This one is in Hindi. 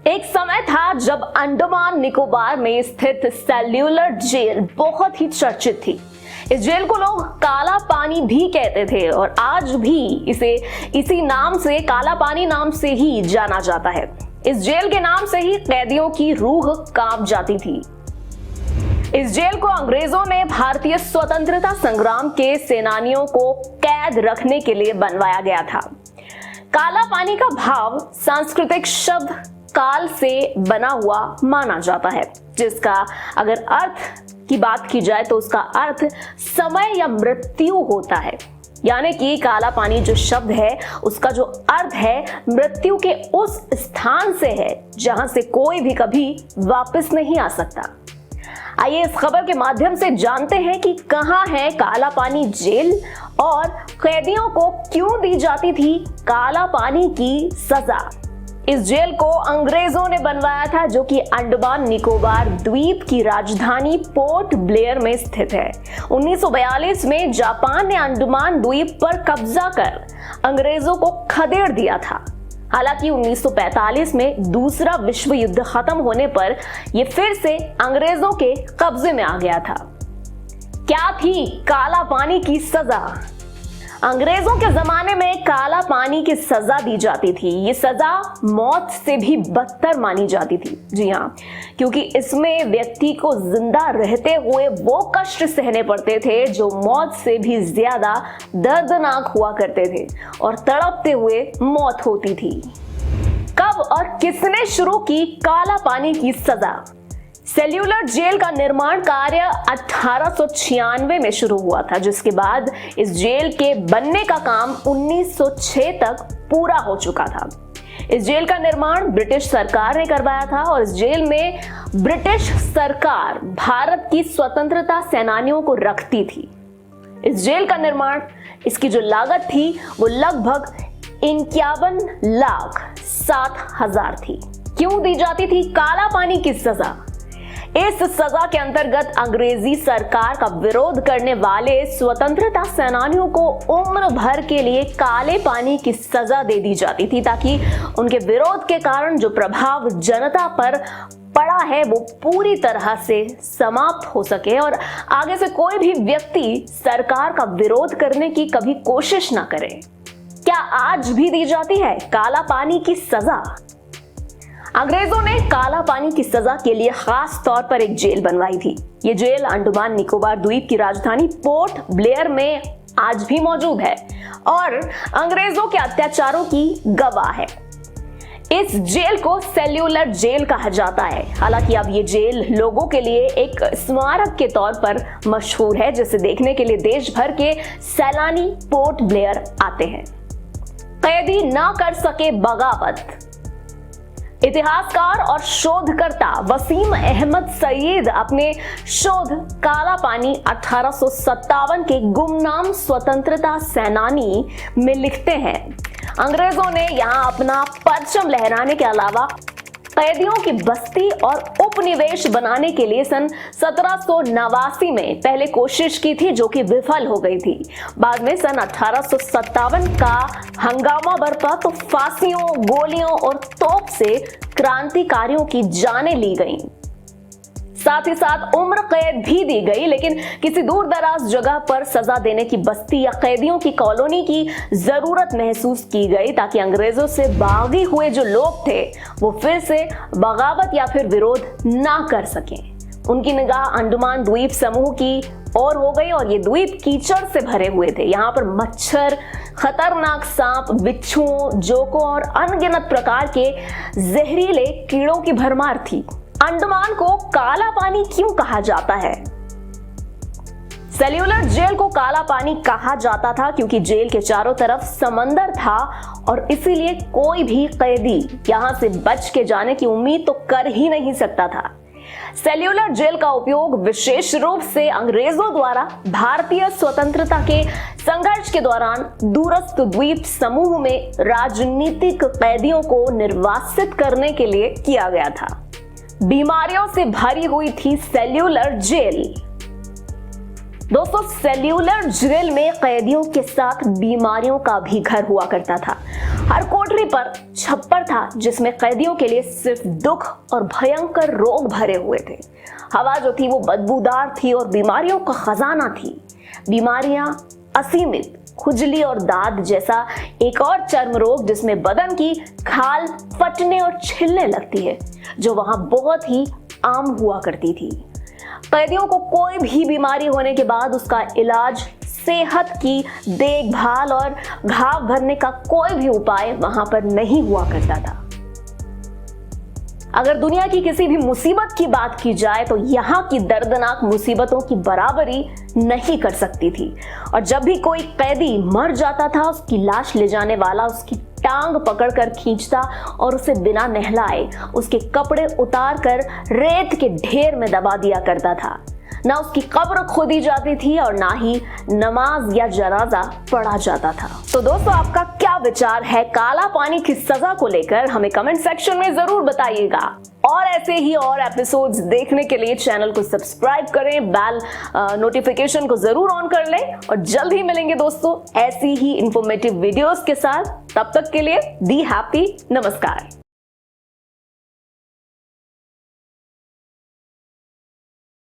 एक समय था जब अंडमान निकोबार में स्थित सेल्यूलर जेल बहुत ही चर्चित थी। इस जेल को लोग काला पानी भी कहते थे और आज भी इसे इसी नाम से, काला पानी नाम से ही जाना जाता है। इस जेल के नाम से ही कैदियों की रूह कांप जाती थी। इस जेल को अंग्रेजों ने भारतीय स्वतंत्रता संग्राम के सेनानियों को कैद रखने के लिए बनवाया गया था। काला पानी का भाव सांस्कृतिक शब्द काल से बना हुआ माना जाता है, जिसका अगर अर्थ की बात की जाए तो उसका अर्थ समय या मृत्यु होता है। यानी कि काला पानी जो शब्द है उसका जो अर्थ है मृत्यु के उस स्थान से है जहां से कोई भी कभी वापस नहीं आ सकता। आइए इस खबर के माध्यम से जानते हैं कि कहां है काला पानी जेल और कैदियों को क्यों दी जाती थी काला पानी की सजा। इस जेल को अंग्रेजों ने बनवाया था, जो कि अंडमान निकोबार द्वीप की राजधानी पोर्ट ब्लेयर में स्थित है। 1942 में जापान ने अंडमान द्वीप पर कब्जा कर अंग्रेजों को खदेड़ दिया था। हालांकि 1945 में दूसरा विश्व युद्ध खत्म होने पर यह फिर से अंग्रेजों के कब्जे में आ गया था। क्या थी काला पानी की सजा? अंग्रेजों के जमाने में काला पानी की सजा दी जाती थी। ये सजा मौत से भी बदतर मानी जाती थी। जी हाँ, क्योंकि इसमें व्यक्ति को जिंदा रहते हुए वो कष्ट सहने पड़ते थे जो मौत से भी ज्यादा दर्दनाक हुआ करते थे और तड़पते हुए मौत होती थी। कब और किसने शुरू की काला पानी की सजा? सेल्यूलर जेल का निर्माण कार्य 1896 में शुरू हुआ था, जिसके बाद इस जेल के बनने का काम 1906 तक पूरा हो चुका था। इस जेल का निर्माण ब्रिटिश सरकार ने करवाया था और इस जेल में ब्रिटिश सरकार भारत की स्वतंत्रता सेनानियों को रखती थी। इस जेल का निर्माण, इसकी जो लागत थी वो लगभग 51,07,000 थी। क्यों दी जाती थी काला पानी की सजा? इस सजा के अंतर्गत अंग्रेजी सरकार का विरोध करने वाले स्वतंत्रता सेनानियों को उम्र भर के लिए काले पानी की सजा दे दी जाती थी, ताकि उनके विरोध के कारण जो प्रभाव जनता पर पड़ा है वो पूरी तरह से समाप्त हो सके और आगे से कोई भी व्यक्ति सरकार का विरोध करने की कभी कोशिश ना करे। क्या आज भी दी जाती है काला पानी की सजा? अंग्रेजों ने काला पानी की सजा के लिए खास तौर पर एक जेल बनवाई थी। ये जेल अंडमान निकोबार द्वीप की राजधानी पोर्ट ब्लेयर में आज भी मौजूद है और अंग्रेजों के अत्याचारों की गवाह है। इस जेल को सेल्यूलर जेल कहा जाता है। हालांकि अब ये जेल लोगों के लिए एक स्मारक के तौर पर मशहूर है, जिसे देखने के लिए देश भर के सैलानी पोर्ट ब्लेयर आते हैं। कैदी ना कर सके बगावत। इतिहासकार और शोधकर्ता वसीम अहमद सईद अपने शोध काला पानी 1857 के गुमनाम स्वतंत्रता सेनानी में लिखते हैं, अंग्रेजों ने यहां अपना परचम लहराने के अलावा कैदियों की बस्ती और उपनिवेश बनाने के लिए सन 1789 में पहले कोशिश की थी, जो कि विफल हो गई थी। बाद में सन 1857 का हंगामा बरपा तो फांसियों, गोलियों और तोप से क्रांतिकारियों की जानें ली गईं। साथ ही साथ उम्र कैद भी दी गई, लेकिन किसी दूर दराज जगह पर सजा देने की बस्ती या कैदियों की कॉलोनी की जरूरत महसूस की गई, ताकि अंग्रेजों से भागे हुए जो लोग थे वो फिर से बगावत या फिर विरोध ना कर सकें। उनकी निगाह अंडमान द्वीप समूह की ओर हो गई और ये द्वीप कीचड़ से भरे हुए थे। यहाँ पर मच्छर, खतरनाक सांप, बिच्छुओं, जोकों और अनगिनत प्रकार के जहरीले कीड़ों की भरमार थी। अंडमान को काला पानी क्यों कहा जाता है? सेल्यूलर जेल को काला पानी कहा जाता था क्योंकि जेल के चारों तरफ समंदर था और इसीलिए कोई भी कैदी यहां से बच के जाने की उम्मीद तो कर ही नहीं सकता था। सेल्यूलर जेल का उपयोग विशेष रूप से अंग्रेजों द्वारा भारतीय स्वतंत्रता के संघर्ष के दौरान दूरस्थ द्वीप समूह में राजनीतिक कैदियों को निर्वासित करने के लिए किया गया था। बीमारियों से भरी हुई थी सेल्यूलर जेल। दोस्तों, सेल्यूलर जेल में कैदियों के साथ बीमारियों का भी घर हुआ करता था। हर कोठरी पर छप्पर था जिसमें कैदियों के लिए सिर्फ दुख और भयंकर रोग भरे हुए थे। हवा जो थी वो बदबूदार थी और बीमारियों का खजाना थी। बीमारियां असीमित, खुजली और दाद जैसा एक और चर्म रोग जिसमें बदन की खाल फटने और छिलने लगती है, जो वहां बहुत ही आम हुआ करती थी। कैदियों को कोई भी बीमारी होने के बाद उसका इलाज, सेहत की देखभाल और घाव भरने का कोई भी उपाय वहां पर नहीं हुआ करता था। अगर दुनिया की किसी भी मुसीबत की बात की जाए तो यहाँ की दर्दनाक मुसीबतों की बराबरी नहीं कर सकती थी। और जब भी कोई कैदी मर जाता था, उसकी लाश ले जाने वाला उसकी टांग पकड़कर खींचता और उसे बिना नहलाए उसके कपड़े उतार कर रेत के ढेर में दबा दिया करता था। ना उसकी कब्र खोदी जाती थी और ना ही नमाज या जनाजा पढ़ा जाता था। तो दोस्तों, आपका क्या विचार है काला पानी की सजा को लेकर? हमें कमेंट सेक्शन में जरूर बताइएगा। और ऐसे ही और एपिसोड्स देखने के लिए चैनल को सब्सक्राइब करें, बेल नोटिफिकेशन को जरूर ऑन कर लें और जल्द ही मिलेंगे दोस्तों ऐसी ही इंफॉर्मेटिव वीडियोस के साथ। तब तक के लिए बी हैप्पी। नमस्कार।